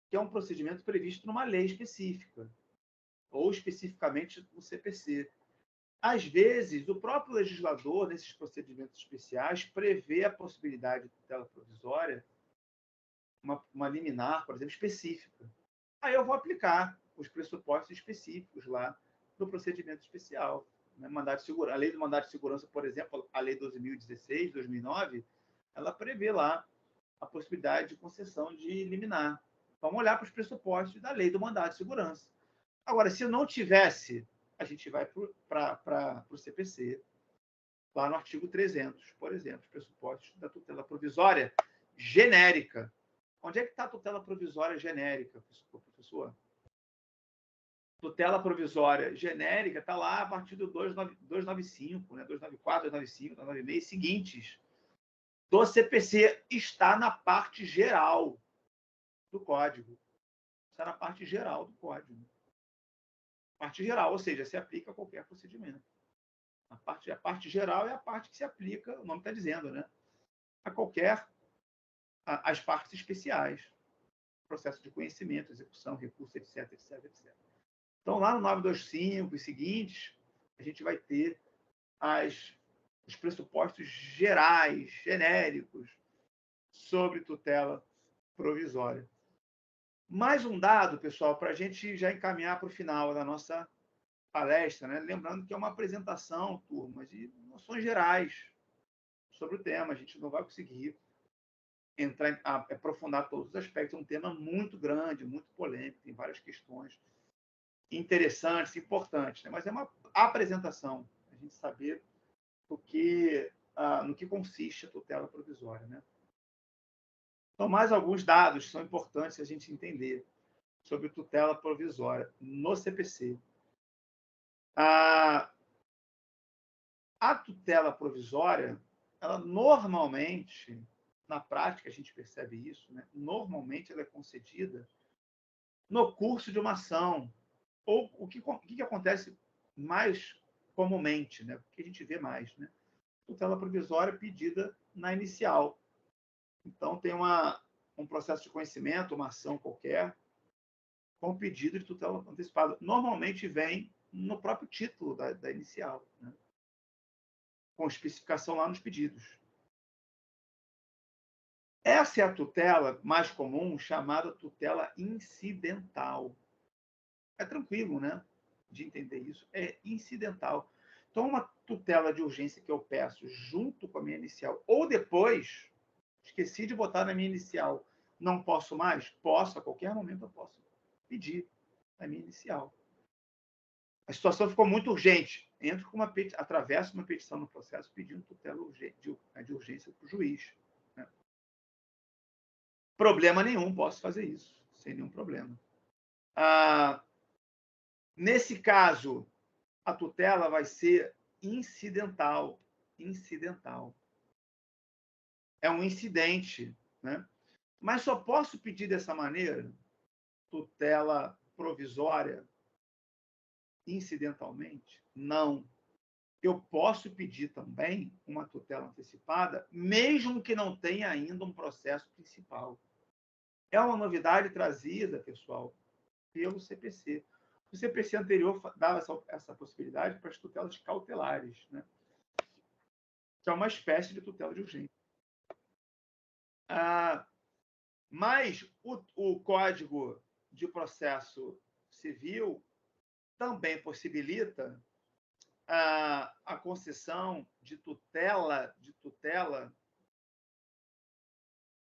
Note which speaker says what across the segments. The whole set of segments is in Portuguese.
Speaker 1: que é um procedimento previsto numa lei específica, ou especificamente no CPC. Às vezes, o próprio legislador, nesses procedimentos especiais, prevê a possibilidade de tutela provisória, uma liminar, por exemplo, específica. Aí eu vou aplicar os pressupostos específicos lá no procedimento especial. Né? A lei do mandato de segurança, por exemplo, a lei 12.016, 2009, ela prevê lá a possibilidade de concessão de liminar. Vamos olhar para os pressupostos da lei do mandato de segurança. Agora, se não tivesse, a gente vai para o CPC, lá no artigo 300, por exemplo, os pressupostos da tutela provisória genérica. Onde é que está a tutela provisória genérica, professor? Tutela provisória genérica está lá a partir do 295, né? 294, 295, 296 seguintes do CPC. Está na parte geral do código. Está na parte geral do código. Parte geral, ou seja, se aplica a qualquer procedimento. A parte geral é a parte que se aplica, o nome está dizendo, né? A qualquer, as partes especiais. Processo de conhecimento, execução, recurso, etc, etc, etc. Então, lá no 925 e seguintes, a gente vai ter os pressupostos gerais, genéricos, sobre tutela provisória. Mais um dado, pessoal, para a gente já encaminhar para o final da nossa palestra, né? Lembrando que é uma apresentação, turma, de noções gerais sobre o tema. A gente não vai conseguir aprofundar todos os aspectos. É um tema muito grande, muito polêmico, tem várias questões interessantes, importantes, né? Mas é uma apresentação, a gente saber no que consiste a tutela provisória, né? Então, mais alguns dados são importantes a gente entender sobre tutela provisória no CPC. A tutela provisória, ela normalmente, na prática a gente percebe isso, né? Normalmente ela é concedida no curso de uma ação, ou o que acontece mais comumente, né? O que a gente vê mais, né? Tutela provisória pedida na inicial. Então, tem um processo de conhecimento, uma ação qualquer, com pedido de tutela antecipada. Normalmente vem no próprio título da inicial, né? Com especificação lá nos pedidos. Essa é a tutela mais comum, chamada tutela incidental. É tranquilo, né? De entender isso. É incidental. Então, uma tutela de urgência que eu peço junto com a minha inicial, ou depois, esqueci de botar na minha inicial, não posso mais? Posso, a qualquer momento eu posso pedir a minha inicial. A situação ficou muito urgente. Entro com atravesso uma petição no processo pedindo tutela de urgência para o juiz. Né? Problema nenhum, posso fazer isso, sem nenhum problema. Nesse caso, a tutela vai ser incidental. Incidental. É um incidente, né? Mas só posso pedir dessa maneira, tutela provisória, incidentalmente? Não. Eu posso pedir também uma tutela antecipada, mesmo que não tenha ainda um processo principal. É uma novidade trazida, pessoal, pelo CPC. O CPC anterior dava essa possibilidade para as tutelas cautelares, né? Que é uma espécie de tutela de urgência. Mas o Código de Processo Civil também possibilita a concessão de tutela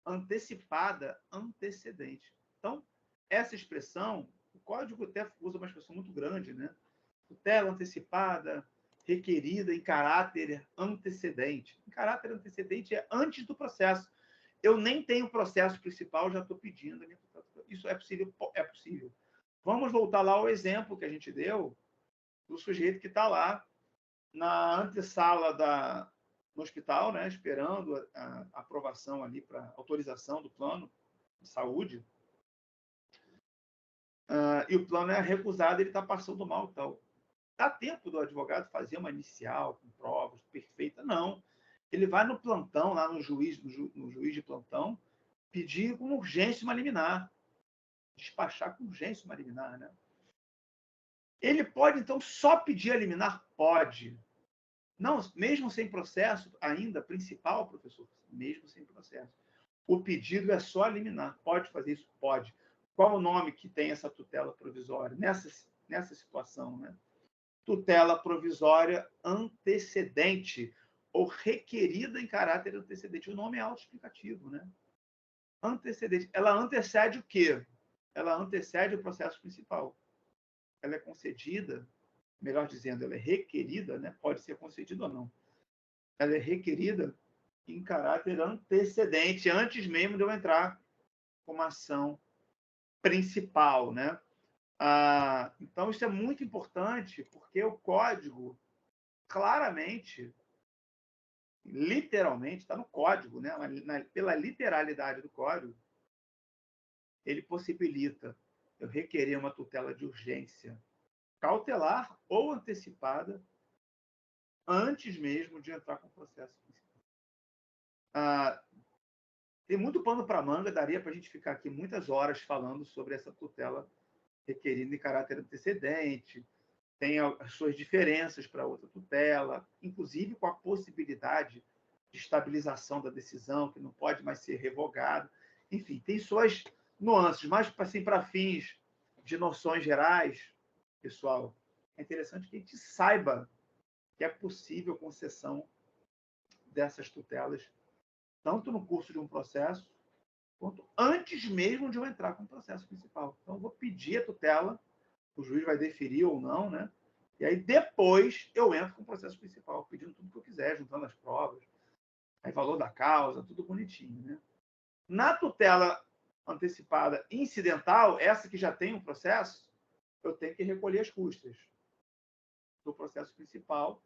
Speaker 1: antecipada antecedente. Então, essa expressão, o Código até usa uma expressão muito grande, né? Tutela antecipada requerida em caráter antecedente. Em caráter antecedente é antes do processo. Eu nem tenho o processo principal, já estou pedindo a minha tutela. Isso é possível? É possível. Vamos voltar lá ao exemplo que a gente deu do sujeito que está lá na antessala no hospital, né, esperando a aprovação ali para autorização do plano de saúde. E o plano é recusado, ele está passando mal. Então, dá tempo do advogado fazer uma inicial com provas perfeita? Não. Ele vai no plantão, lá no juiz de plantão, pedir com urgência uma liminar. despachar com urgência uma liminar, né? Ele pode, então, só pedir a liminar? Pode. Não, mesmo sem processo ainda principal, professor, mesmo sem processo. O pedido é só a liminar. Pode fazer isso? Pode. Qual o nome que tem essa tutela provisória? Nessa situação, né? Tutela provisória antecedente ou requerida em caráter antecedente. O nome é autoexplicativo, né? Antecedente. Ela antecede o quê? Ela antecede o processo principal. Ela é concedida, melhor dizendo, ela é requerida, né? Pode ser concedida ou não. Ela é requerida em caráter antecedente, antes mesmo de eu entrar com uma ação principal, né? Então, isso é muito importante, porque o código, claramente, literalmente, está no código, né? Pela literalidade do código, ele possibilita eu requerer uma tutela de urgência cautelar ou antecipada antes mesmo de entrar com o processo principal. Tem muito pano para manga, daria para a gente ficar aqui muitas horas falando sobre essa tutela requerida em caráter antecedente, tem as suas diferenças para outra tutela, inclusive com a possibilidade de estabilização da decisão, que não pode mais ser revogada. Enfim, tem suas nuances, mas assim, para fins de noções gerais, pessoal, é interessante que a gente saiba que é possível concessão dessas tutelas, tanto no curso de um processo, quanto antes mesmo de eu entrar com o processo principal. Então, eu vou pedir a tutela, o juiz vai deferir ou não, né? E aí, depois, eu entro com o processo principal, pedindo tudo que eu quiser, juntando as provas, aí valor da causa, tudo bonitinho, né? Na tutela antecipada incidental, essa que já tem um processo, eu tenho que recolher as custas do processo principal,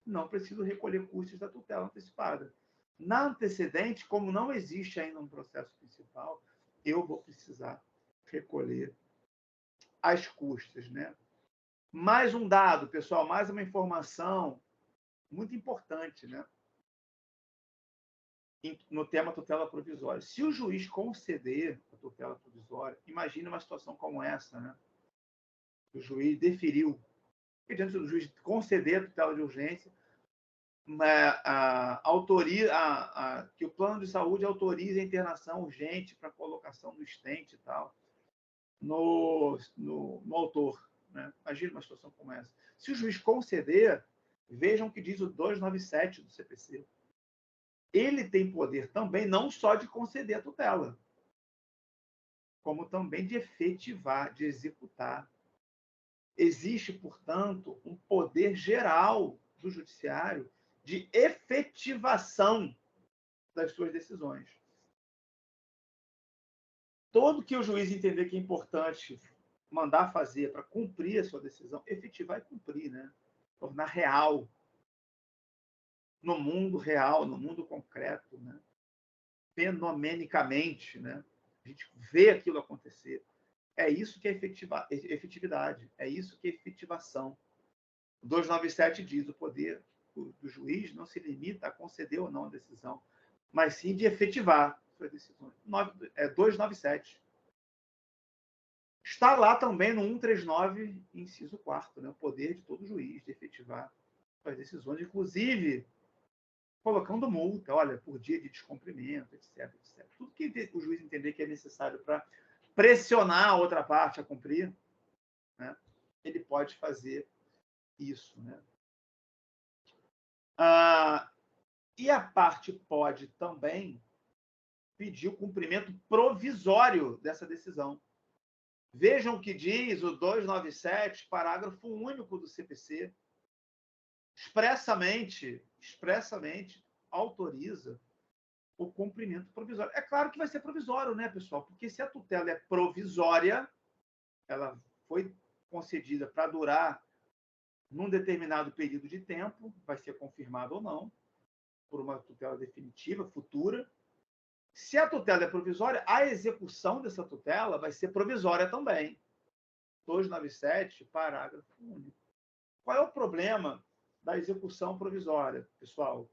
Speaker 1: não preciso recolher custos da tutela antecipada. Na antecedente, como não existe ainda um processo principal, eu vou precisar recolher as custas, né? Mais um dado, pessoal, mais uma informação muito importante, né? No tema tutela provisória. Se o juiz conceder a tutela provisória, imagine uma situação como essa, né? O juiz deferiu, diante do juiz conceder a tutela de urgência, que o plano de saúde autorize a internação urgente para colocação do stent e tal no autor. Né? Imagina uma situação como essa. Se o juiz conceder, vejam o que diz o 297 do CPC. Ele tem poder também não só de conceder a tutela, como também de efetivar, de executar. Existe, portanto, um poder geral do judiciário de efetivação das suas decisões. Todo que o juiz entender que é importante mandar fazer para cumprir a sua decisão, efetivar e cumprir, né? Tornar real, no mundo real, no mundo concreto, né? Fenomenicamente, né? A gente vê aquilo acontecer. É isso que é efetividade, é isso que é efetivação. O 297 diz: o poder do juiz não se limita a conceder ou não a decisão, mas sim de efetivar suas decisões. 297. Está lá também no 139, inciso 4º, né? O poder de todo juiz de efetivar suas decisões, inclusive colocando multa, olha, por dia de descumprimento, etc, etc. Tudo que o juiz entender que é necessário para pressionar a outra parte a cumprir, né? Ele pode fazer isso, né? E a parte pode também pedir o cumprimento provisório dessa decisão. Vejam o que diz o 297, parágrafo único do CPC. Expressamente autoriza o cumprimento provisório. É claro que vai ser provisório, né, pessoal? Porque se a tutela é provisória, ela foi concedida para durar num determinado período de tempo, vai ser confirmado ou não, por uma tutela definitiva, futura. Se a tutela é provisória, a execução dessa tutela vai ser provisória também. 297, parágrafo único. Qual é o problema da execução provisória, pessoal?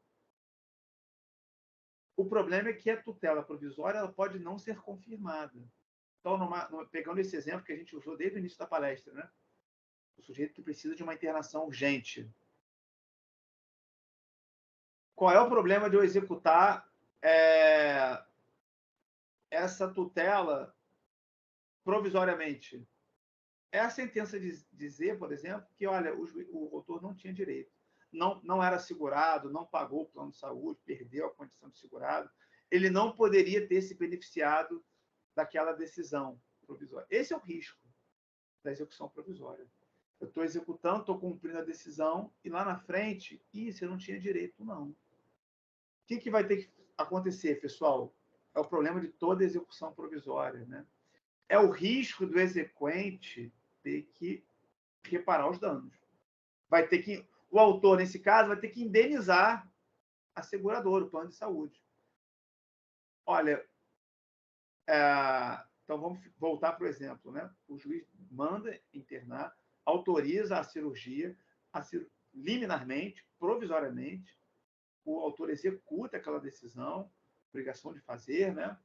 Speaker 1: O problema é que a tutela provisória ela pode não ser confirmada. Então, pegando esse exemplo que a gente usou desde o início da palestra, né? O sujeito que precisa de uma internação urgente. Qual é o problema de eu executar essa tutela provisoriamente? É a sentença dizer, por exemplo, que, olha, o autor não tinha direito, não era segurado, não pagou o plano de saúde, perdeu a condição de segurado, ele não poderia ter se beneficiado daquela decisão provisória. Esse é o risco da execução provisória. Eu estou executando, estou cumprindo a decisão, e lá na frente, você não tinha direito, não. O que vai ter que acontecer, pessoal? É o problema de toda execução provisória, né? É o risco do exequente ter que reparar os danos. O autor, nesse caso, vai ter que indenizar a seguradora, o plano de saúde. Olha, então vamos voltar para o exemplo, né? O juiz manda internar, autoriza a cirurgia, liminarmente, provisoriamente, o autor executa aquela decisão, obrigação de fazer, né?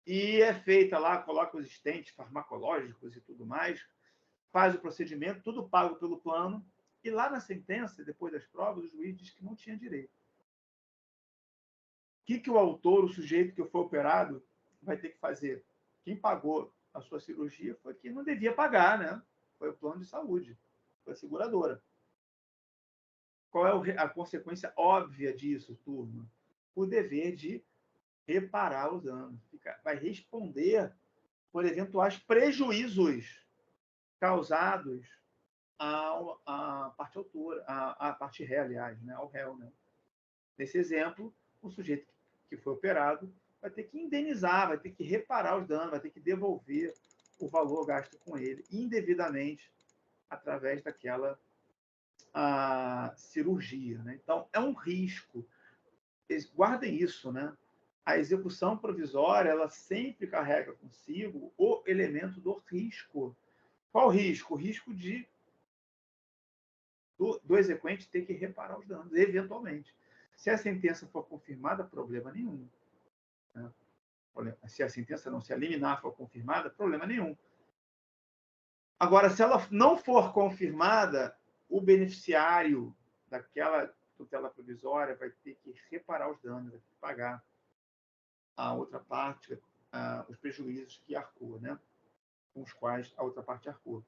Speaker 1: E é feita lá, coloca os estentes farmacológicos e tudo mais, faz o procedimento, tudo pago pelo plano, e lá na sentença, depois das provas, o juiz diz que não tinha direito. O que o autor, o sujeito que foi operado, vai ter que fazer? Quem pagou a sua cirurgia foi quem não devia pagar, né? Foi o plano de saúde, foi a seguradora. Qual é a consequência óbvia disso, turma? O dever de reparar os danos. Vai responder por eventuais prejuízos causados à parte autora, à parte ré, aliás, né? Ao réu. Né? Nesse exemplo, o sujeito que foi operado vai ter que indenizar, vai ter que reparar os danos, vai ter que devolver o valor gasto com ele indevidamente através daquela cirurgia. Né? Então, é um risco. Guardem isso, né? A execução provisória, ela sempre carrega consigo o elemento do risco. Qual risco? O risco do exequente ter que reparar os danos, eventualmente. Se a sentença for confirmada, problema nenhum. Né? Se a sentença não se liminar for confirmada, problema nenhum. Agora, se ela não for confirmada, o beneficiário daquela tutela provisória vai ter que reparar os danos, vai ter que pagar a outra parte, os prejuízos que arcou, né? Com os quais a outra parte arcou.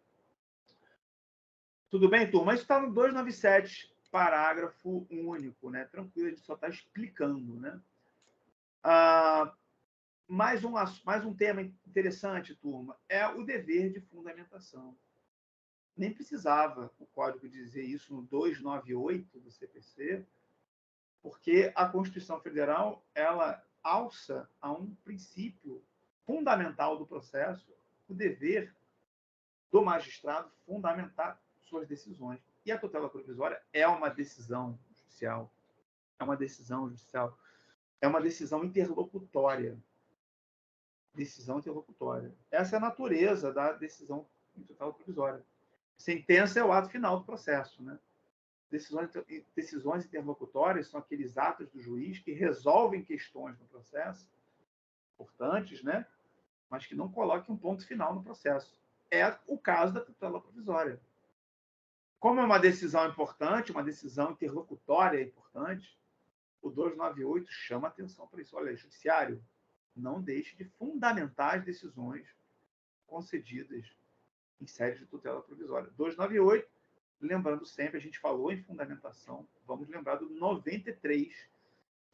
Speaker 1: Tudo bem, turma? Isso está no 297, parágrafo único, né? Tranquilo, a gente só está explicando, né? Mais um tema interessante, turma, é o dever de fundamentação. Nem precisava o código dizer isso no 298 do CPC, porque a Constituição Federal, ela alça a um princípio fundamental do processo, o dever do magistrado fundamentar suas decisões. E a tutela provisória é uma decisão judicial. É uma decisão judicial. É uma decisão interlocutória. Decisão interlocutória. Essa é a natureza da decisão em tutela provisória. Sentença é o ato final do processo, né? Decisões interlocutórias são aqueles atos do juiz que resolvem questões no processo, importantes, né? Mas que não coloquem um ponto final no processo. É o caso da tutela provisória. Como é uma decisão importante, uma decisão interlocutória importante, o 298 chama atenção para isso. Olha, judiciário, não deixe de fundamentar as decisões concedidas em sede de tutela provisória. 298, lembrando sempre, a gente falou em fundamentação, vamos lembrar do 93,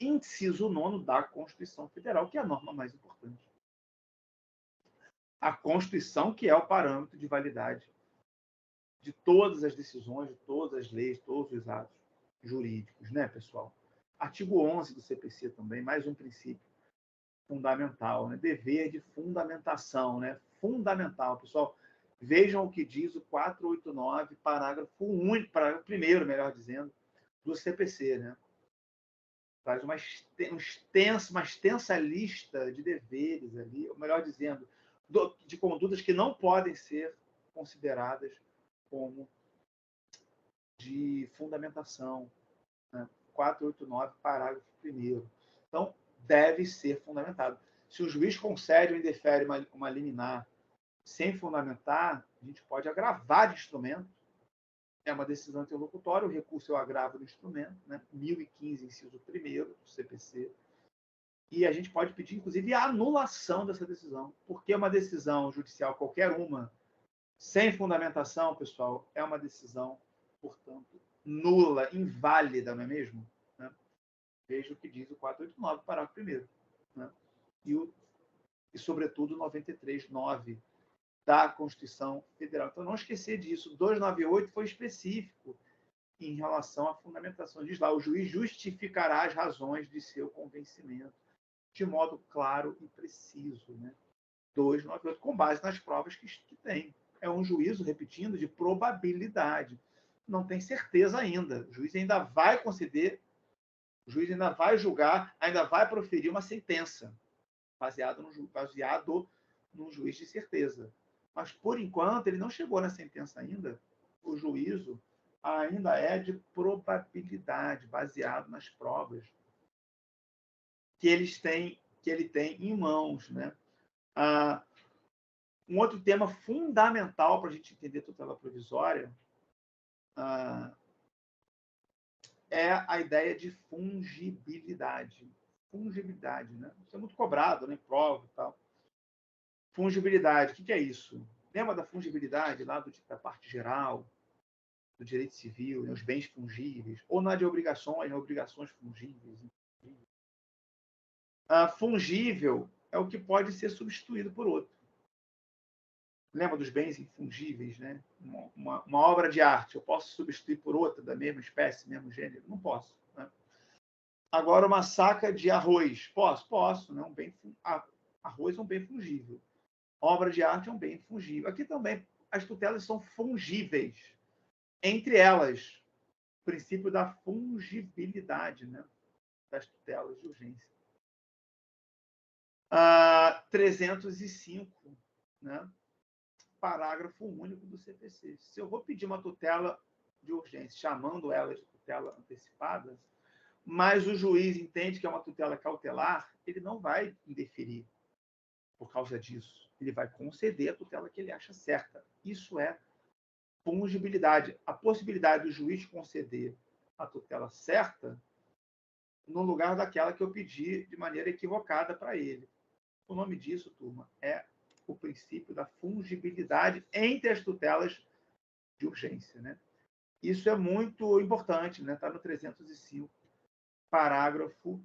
Speaker 1: inciso 9 da Constituição Federal, que é a norma mais importante. A Constituição, que é o parâmetro de validade de todas as decisões, de todas as leis, todos os atos jurídicos, né, pessoal? Artigo 11 do CPC também, mais um princípio fundamental, né? Dever de fundamentação, né? Fundamental, pessoal. Vejam o que diz o 489, parágrafo único, parágrafo primeiro, melhor dizendo, do CPC, né? Traz uma extensa lista de deveres ali, ou melhor dizendo, de condutas que não podem ser consideradas como de fundamentação, né? 489, parágrafo 1º. Então, deve ser fundamentado. Se o juiz concede ou indefere uma liminar sem fundamentar, a gente pode agravar de instrumento. É uma decisão interlocutória, o recurso é o agravo do instrumento, né? 1015, inciso 1º do CPC. E a gente pode pedir, inclusive, a anulação dessa decisão, porque uma decisão judicial, qualquer uma, sem fundamentação, pessoal, é uma decisão, portanto, nula, inválida, não é mesmo? Né? Veja o que diz o 489, parágrafo 1º. Né? E, sobretudo, 93.9 da Constituição Federal. Então, não esquecer disso. 298 foi específico em relação à fundamentação. Diz lá, o juiz justificará as razões de seu convencimento de modo claro e preciso. Né? 298, com base nas provas que tem. É um juízo, repetindo, de probabilidade. Não tem certeza ainda. O juiz ainda vai conceder, o juiz ainda vai julgar, ainda vai proferir uma sentença baseado num juiz de certeza. Mas, por enquanto, ele não chegou na sentença ainda. O juízo ainda é de probabilidade, baseado nas provas que ele tem em mãos. Né? Um outro tema fundamental para a gente entender tutela provisória é a ideia de fungibilidade. Fungibilidade, né? Isso é muito cobrado, né? Prova e tal. Fungibilidade, o que é isso? Lembra da fungibilidade lá da parte geral, do direito civil, né? Os bens fungíveis, ou na de obrigações, obrigações fungíveis. Fungível é o que pode ser substituído por outro. Lembra dos bens infungíveis, né? Uma obra de arte, eu posso substituir por outra da mesma espécie, mesmo gênero? Não posso. Né? Agora, uma saca de arroz, posso, né? Arroz é um bem fungível. Obra de arte é um bem fungível. Aqui também as tutelas são fungíveis. Entre elas, o princípio da fungibilidade, né? Das tutelas de urgência. 305, né? Parágrafo único do CPC. Se eu vou pedir uma tutela de urgência, chamando ela de tutela antecipada, mas o juiz entende que é uma tutela cautelar, ele não vai indeferir por causa disso. Ele vai conceder a tutela que ele acha certa. Isso é fungibilidade. A possibilidade do juiz conceder a tutela certa no lugar daquela que eu pedi de maneira equivocada para ele. O nome disso, turma, é o princípio da fungibilidade entre as tutelas de urgência. Né? Isso é muito importante, né? Está no 305, parágrafo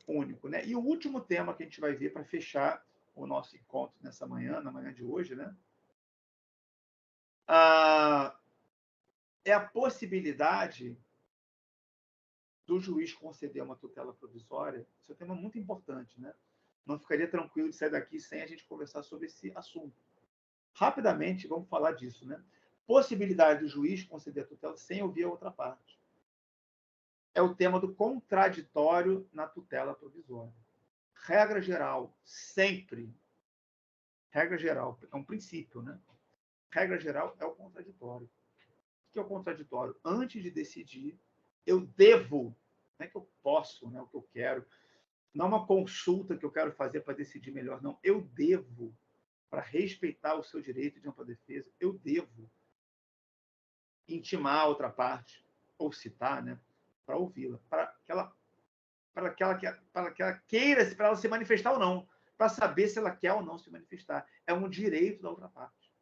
Speaker 1: único. Né? E o último tema que a gente vai ver para fechar o nosso encontro nessa manhã, na manhã de hoje, né? É a possibilidade do juiz conceder uma tutela provisória. Isso é um tema muito importante. Né? Não ficaria tranquilo de sair daqui sem a gente conversar sobre esse assunto. Rapidamente, vamos falar disso. Né? Possibilidade do juiz conceder a tutela sem ouvir a outra parte. É o tema do contraditório na tutela provisória. Regra geral, sempre. Regra geral, é um princípio, né? Regra geral é o contraditório. O que é o contraditório? Antes de decidir, eu devo, não é que eu posso, não é o que eu quero, não é uma consulta que eu quero fazer para decidir melhor, não. Eu devo, para respeitar o seu direito de ampla defesa, eu devo intimar a outra parte, ou citar, né, para ouvi-la, para que ela queira, para ela se manifestar ou não, para saber se ela quer ou não se manifestar. É um direito da outra parte.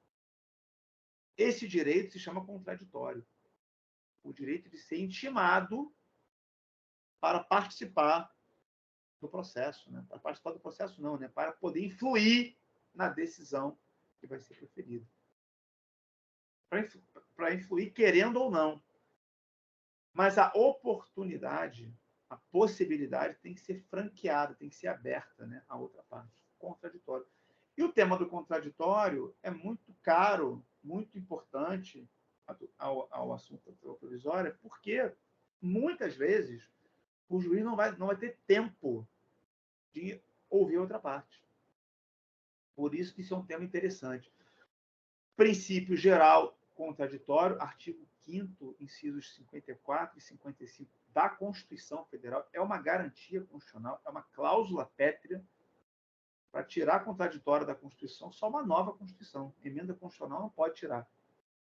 Speaker 1: Esse direito se chama contraditório. O direito de ser intimado para participar do processo. Né? Para participar do processo, não, né? Para poder influir na decisão que vai ser proferida. Para influir querendo ou não. Mas a oportunidade, a possibilidade tem que ser franqueada, tem que ser aberta, né, à outra parte. Contraditório. E o tema do contraditório é muito caro, muito importante ao assunto da provisória, porque muitas vezes o juiz não vai ter tempo de ouvir a outra parte. Por isso que isso é um tema interessante. Princípio geral contraditório, artigo 5º, incisos 54 e 55 da Constituição Federal, é uma garantia constitucional, é uma cláusula pétrea Para tirar contraditório da Constituição, só uma nova Constituição. Emenda constitucional não pode tirar.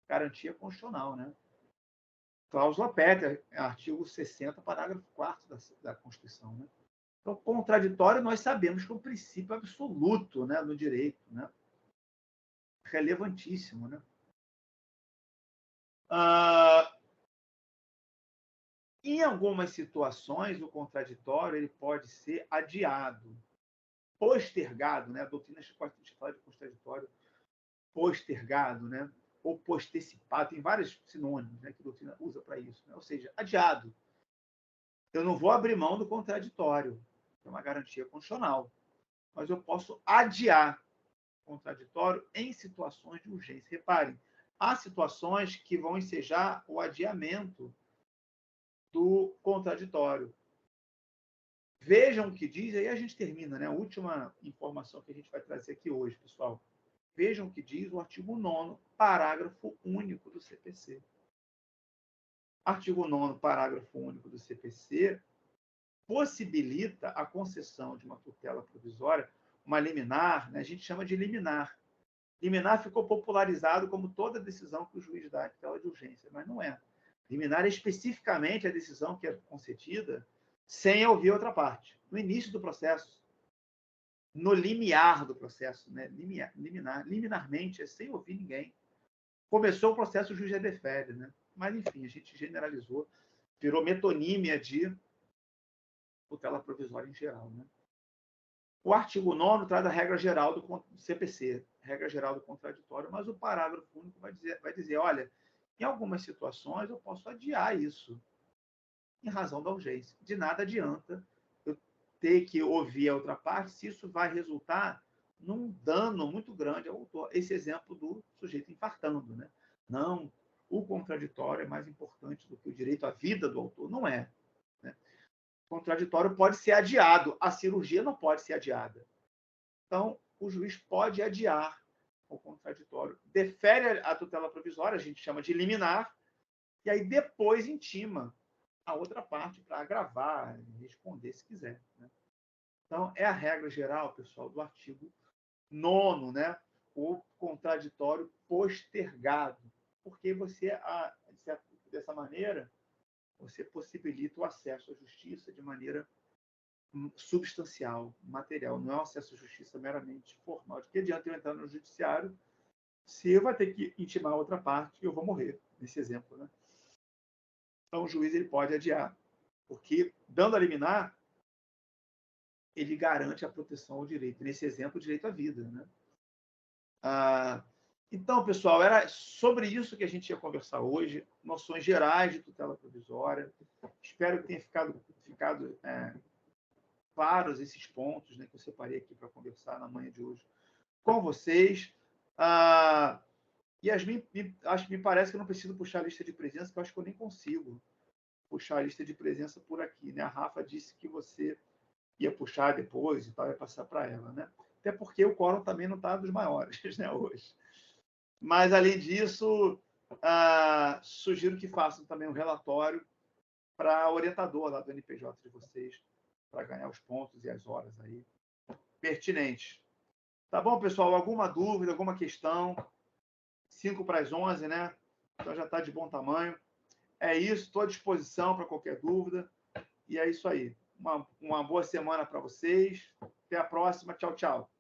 Speaker 1: Garantia constitucional, né? Cláusula pétrea, artigo 60, parágrafo 4º da Constituição, né? Então, contraditório, nós sabemos que é um princípio absoluto, né, no direito, né? Relevantíssimo, né? Em algumas situações, o contraditório ele pode ser adiado, postergado, né? A doutrina pode falar de contraditório postergado, né? Ou postecipado, tem vários sinônimos, né, que a doutrina usa para isso, né? Ou seja, adiado. Eu não vou abrir mão do contraditório, é uma garantia constitucional, mas eu posso adiar o contraditório em situações de urgência. Reparem, há situações que vão ensejar o adiamento do contraditório. Vejam o que diz, aí a gente termina, né? A última informação que a gente vai trazer aqui hoje, pessoal. Vejam o que diz o artigo 9º, parágrafo único do CPC. Artigo 9º, parágrafo único do CPC, possibilita a concessão de uma tutela provisória, uma liminar, né? A gente chama de liminar. Liminar ficou popularizado como toda decisão que o juiz dá em tutela de urgência, mas não é. Liminar é especificamente a decisão que é concedida sem ouvir outra parte, no início do processo, no limiar do processo, né? Liminarmente, é sem ouvir ninguém. Começou o processo, o juiz já defere, né? Mas, enfim, a gente generalizou, virou metonímia de tutela provisória em geral, né? O artigo 9º traz a regra geral do CPC, regra geral do contraditório, mas o parágrafo único vai dizer, olha, em algumas situações eu posso adiar isso, em razão da urgência. De nada adianta eu ter que ouvir a outra parte, se isso vai resultar num dano muito grande ao autor. Esse exemplo do sujeito infartando, né? Não, o contraditório é mais importante do que o direito à vida do autor. Não é. Né? O contraditório pode ser adiado, a cirurgia não pode ser adiada. Então, o juiz pode adiar o contraditório, defere a tutela provisória, a gente chama de liminar, e aí depois intima a outra parte para agravar e responder se quiser. Né? Então, é a regra geral, pessoal, do artigo 9º, né? O contraditório postergado. Porque você, dessa maneira, você possibilita o acesso à justiça de maneira substancial, material. Não é um acesso à justiça meramente formal. De que adianta eu entrar no judiciário se eu vou ter que intimar a outra parte e eu vou morrer, nesse exemplo, né? Então, o juiz ele pode adiar, porque, dando a liminar, ele garante a proteção ao direito. Nesse exemplo, o direito à vida. Né? Então, pessoal, era sobre isso que a gente ia conversar hoje, noções gerais de tutela provisória. Espero que tenha ficado claros esses pontos, né, que eu separei aqui para conversar na manhã de hoje com vocês. Yasmin, me parece que eu não preciso puxar a lista de presença, porque eu acho que eu nem consigo puxar a lista de presença por aqui. Né? A Rafa disse que você ia puxar depois e tal, ia passar para ela. Né? Até porque o quórum também não está dos maiores, né, hoje. Mas, além disso, sugiro que façam também um relatório para a orientadora lá do NPJ de vocês, para ganhar os pontos e as horas aí pertinentes. Tá bom, pessoal? Alguma dúvida, alguma questão? 5 para as 11, né? Então já está de bom tamanho. É isso, estou à disposição para qualquer dúvida. E é isso aí. Uma boa semana para vocês. Até a próxima. Tchau, tchau.